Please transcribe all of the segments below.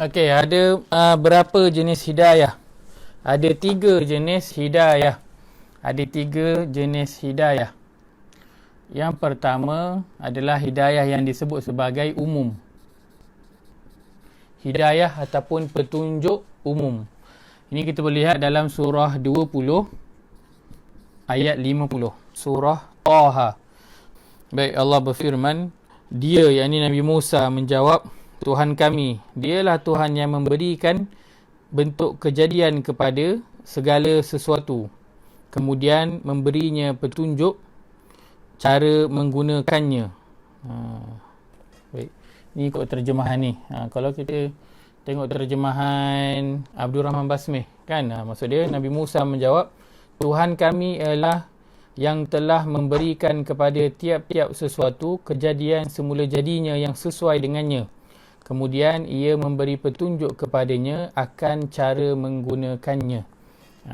Okey, ada berapa jenis hidayah? Ada 3 jenis hidayah. Ada 3 jenis hidayah. Yang pertama adalah hidayah yang disebut sebagai umum. Hidayah ataupun petunjuk umum. Ini kita boleh lihat dalam surah 20 ayat 50. Surah Taha. Baik, Allah berfirman, dia, yakni Nabi Musa, menjawab, Tuhan kami, dialah Tuhan yang memberikan bentuk kejadian kepada segala sesuatu, kemudian memberinya petunjuk cara menggunakannya. Baik, ni ikut terjemahan ni. Kalau kita tengok terjemahan Abdul Rahman Basmih, kan, maksud dia Nabi Musa menjawab, Tuhan kami ialah yang telah memberikan kepada tiap-tiap sesuatu kejadian semula jadinya yang sesuai dengannya. Kemudian ia memberi petunjuk kepadanya akan cara menggunakannya.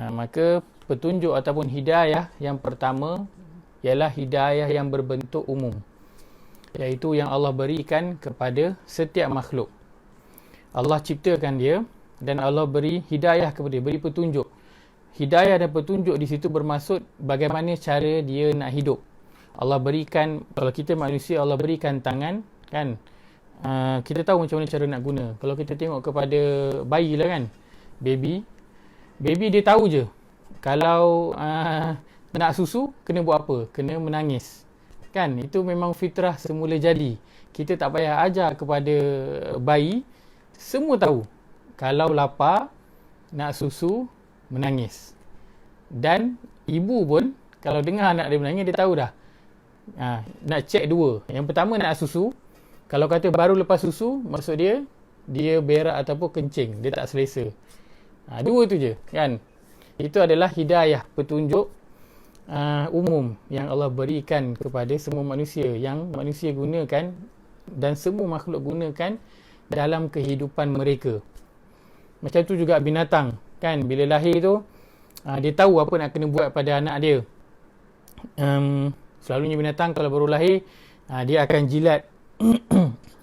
Maka petunjuk ataupun hidayah yang pertama ialah hidayah yang berbentuk umum, iaitu yang Allah berikan kepada setiap makhluk. Allah ciptakan dia dan Allah beri hidayah kepada dia, beri petunjuk. Hidayah dan petunjuk di situ bermaksud bagaimana cara dia nak hidup. Allah berikan, kalau kita manusia, Allah berikan tangan, kan, kita tahu macam mana cara nak guna. Kalau kita tengok kepada bayi lah, kan, baby dia tahu je kalau nak susu kena buat apa, kena menangis, kan. Itu memang fitrah semula jadi. Kita tak payah ajar kepada bayi, semua tahu kalau lapar, nak susu, menangis. Dan ibu pun kalau dengar anak dia menangis, dia tahu dah. Nak cek dua. Yang pertama nak susu. Kalau kata baru lepas susu, maksud dia berak ataupun kencing, dia tak selesa. Dua tu je, kan. Itu adalah hidayah, petunjuk umum yang Allah berikan kepada semua manusia, yang manusia gunakan dan semua makhluk gunakan dalam kehidupan mereka. Macam tu juga binatang, kan, bila lahir tu dia tahu apa nak kena buat pada anak dia. Selalunya binatang kalau baru lahir, dia akan jilat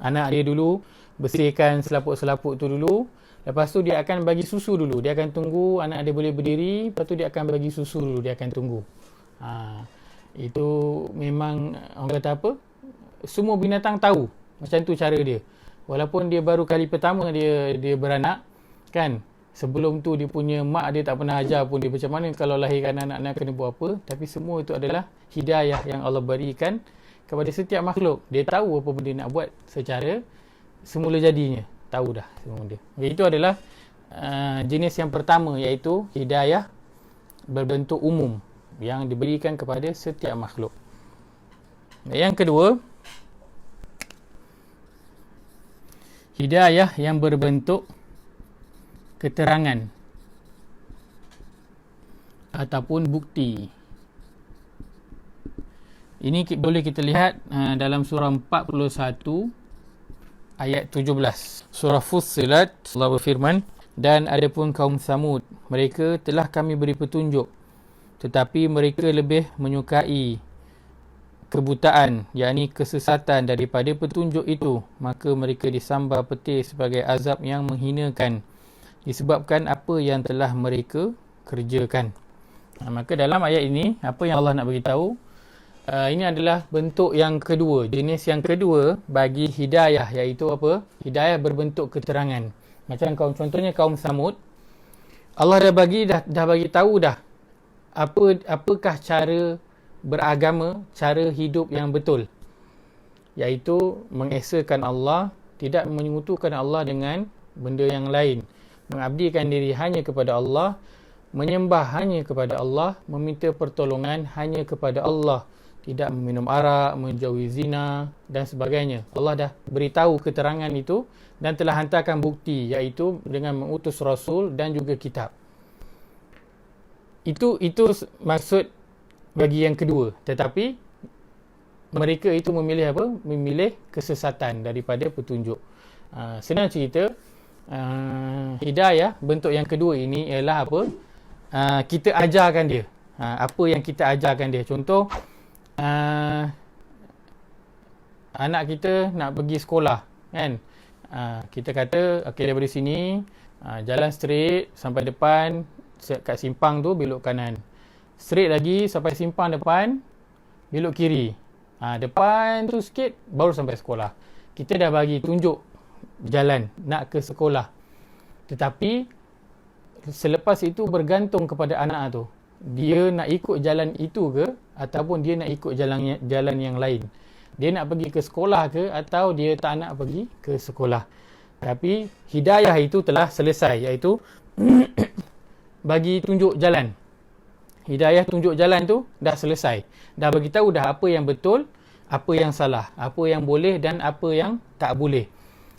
anak dia dulu, bersihkan selaput-selaput tu dulu. Lepas tu dia akan bagi susu dulu. Dia akan tunggu anak dia boleh berdiri, lepas tu dia akan bagi susu dulu, dia akan tunggu. Itu memang orang kata apa, semua binatang tahu macam tu cara dia. Walaupun dia baru kali pertama dia beranak, kan, sebelum tu dia punya mak dia tak pernah ajar pun dia macam mana kalau lahirkan anak-anak kena buat apa. Tapi semua itu adalah hidayah yang Allah berikan kepada setiap makhluk. Dia tahu apa benda nak buat secara semula jadinya. Tahu dah semua benda. Itu adalah jenis yang pertama, iaitu hidayah berbentuk umum yang diberikan kepada setiap makhluk. Yang kedua, hidayah yang berbentuk keterangan ataupun bukti. Ini boleh kita lihat dalam surah 41 ayat 17. Surah Fussilat, Allah berfirman, dan adapun kaum Samud, mereka telah kami beri petunjuk, tetapi mereka lebih menyukai kebutaan, yakni kesesatan, daripada petunjuk itu. Maka mereka disambar petir sebagai azab yang menghinakan, disebabkan apa yang telah mereka kerjakan. Maka dalam ayat ini, apa yang Allah nak beritahu, ini adalah bentuk yang kedua, jenis yang kedua bagi hidayah, iaitu apa? Hidayah berbentuk keterangan. Macam contohnya kaum Samud, Allah dah bagi tahu dah apakah cara beragama, cara hidup yang betul, iaitu mengesakan Allah, tidak menyekutukan Allah dengan benda yang lain, mengabdikan diri hanya kepada Allah, menyembah hanya kepada Allah, meminta pertolongan hanya kepada Allah, tidak meminum arak, menjauhi zina dan sebagainya. Allah dah beritahu keterangan itu dan telah hantarkan bukti, iaitu dengan mengutus Rasul dan juga kitab. Itu maksud bagi yang kedua. Tetapi mereka itu memilih apa? Memilih kesesatan daripada petunjuk. Senang cerita, hidayah bentuk yang kedua ini ialah apa? Kita ajarkan dia. Apa yang kita ajarkan dia. Contoh, anak kita nak pergi sekolah, kan, Kita kata okey, daripada sini jalan straight sampai depan, kat simpang tu belok kanan. Straight lagi sampai simpang depan, belok kiri. Depan tu sikit baru sampai sekolah. Kita dah bagi tunjuk jalan nak ke sekolah. Tetapi selepas itu bergantung kepada anak tu. Dia nak ikut jalan itu ke ataupun dia nak ikut jalan yang lain. Dia nak pergi ke sekolah ke atau dia tak nak pergi ke sekolah. Tapi hidayah itu telah selesai, iaitu bagi tunjuk jalan. Hidayah tunjuk jalan tu dah selesai. Dah bagi tahu dah apa yang betul, apa yang salah, apa yang boleh dan apa yang tak boleh.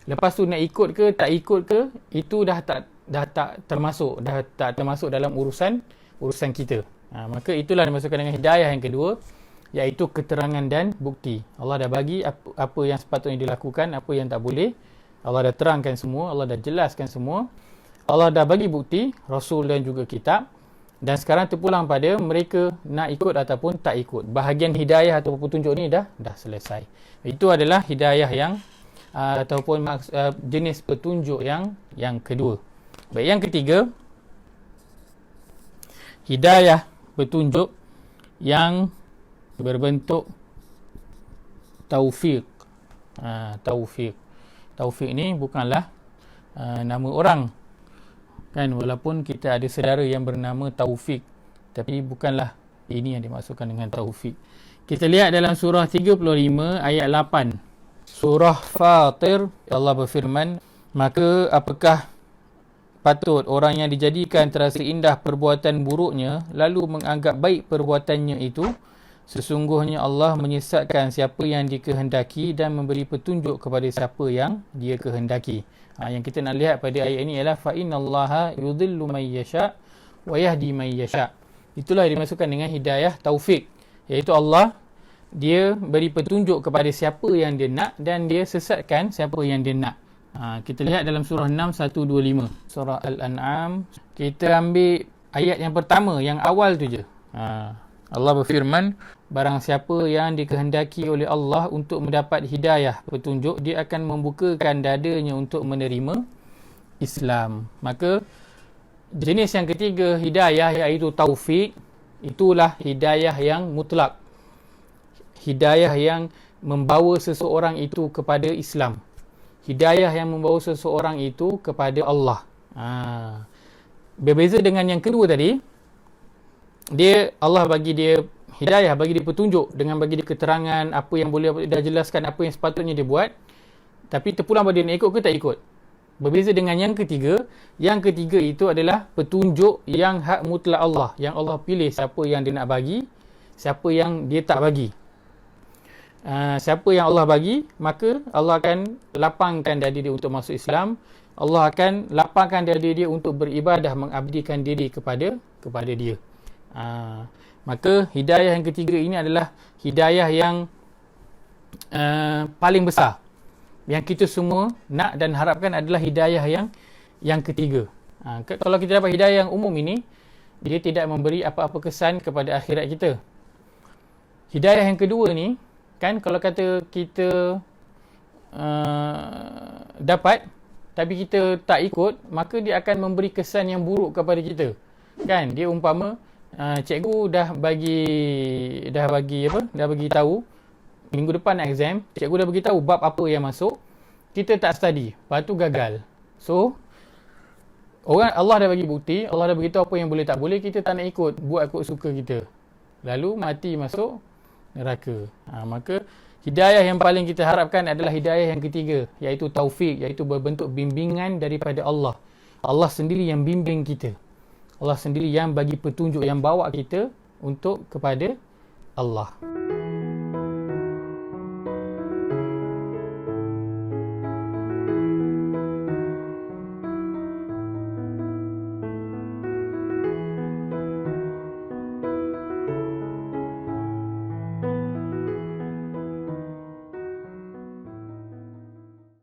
Lepas tu nak ikut ke tak ikut ke, itu dah tak termasuk dalam urusan kita. Maka itulah dimaksudkan dengan hidayah yang kedua, iaitu keterangan dan bukti. Allah dah bagi apa yang sepatutnya dilakukan, apa yang tak boleh. Allah dah terangkan semua, Allah dah jelaskan semua. Allah dah bagi bukti, Rasul dan juga kitab. Dan sekarang terpulang pada mereka nak ikut ataupun tak ikut. Bahagian hidayah ataupun petunjuk ni dah selesai. Itu adalah hidayah yang ataupun jenis petunjuk yang kedua. Baik, yang ketiga, hidayah petunjuk yang berbentuk taufik. Taufik ni bukanlah nama orang, kan, walaupun kita ada saudara yang bernama Taufik, tapi bukanlah ini yang dimaksudkan dengan taufik. Kita lihat dalam surah 35 ayat 8. Surah Fatir, Allah berfirman, maka apakah patut orang yang dijadikan terasa indah perbuatan buruknya lalu menganggap baik perbuatannya itu? Sesungguhnya Allah menyesatkan siapa yang dikehendaki dan memberi petunjuk kepada siapa yang dia kehendaki. Yang kita nak lihat pada ayat ini ialah fa innallaha yudhillu may yasha wa yahdi may yasha. Itulah yang dimaksudkan dengan hidayah taufik, iaitu Allah dia beri petunjuk kepada siapa yang dia nak dan dia sesatkan siapa yang dia nak. Kita lihat dalam surah 6 125. Surah Al-An'am. Kita ambil ayat yang pertama, yang awal tu je. Allah berfirman, barang siapa yang dikehendaki oleh Allah untuk mendapat hidayah petunjuk, dia akan membukakan dadanya untuk menerima Islam. Maka jenis yang ketiga hidayah, iaitu taufik, itulah hidayah yang mutlak. Hidayah yang membawa seseorang itu kepada Islam. Hidayah yang membawa seseorang itu kepada Allah. Berbeza dengan yang kedua tadi, Allah bagi dia hidayah, bagi dia petunjuk dengan bagi dia keterangan apa yang boleh, dah jelaskan apa yang sepatutnya dia buat, tapi terpulang pada dia nak ikut ke tak ikut. Berbeza dengan yang ketiga itu adalah petunjuk yang hak mutlak Allah, yang Allah pilih siapa yang dia nak bagi, siapa yang dia tak bagi. Siapa yang Allah bagi, maka Allah akan lapangkan diri dia untuk masuk Islam. Allah akan lapangkan diri dia untuk beribadah, mengabdikan diri kepada dia. Maka hidayah yang ketiga ini adalah hidayah yang paling besar, yang kita semua nak dan harapkan adalah hidayah yang ketiga. Kalau kita dapat hidayah yang umum ini, dia tidak memberi apa-apa kesan kepada akhirat kita. Hidayah yang kedua ni, kan, kalau kata kita dapat tapi kita tak ikut, maka dia akan memberi kesan yang buruk kepada kita. Kan, dia umpama cikgu dah bagi tahu minggu depan nak exam, cikgu dah bagi tahu bab apa yang masuk, kita tak study, lepas tu gagal. So Allah dah bagi bukti, Allah dah beritahu apa yang boleh tak boleh, kita tak nak ikut, buat ikut suka kita, lalu mati masuk neraka. Maka hidayah yang paling kita harapkan adalah hidayah yang ketiga, iaitu taufik, iaitu berbentuk bimbingan daripada Allah. Allah sendiri yang bimbing kita. Allah sendiri yang bagi petunjuk, yang bawa kita untuk kepada Allah.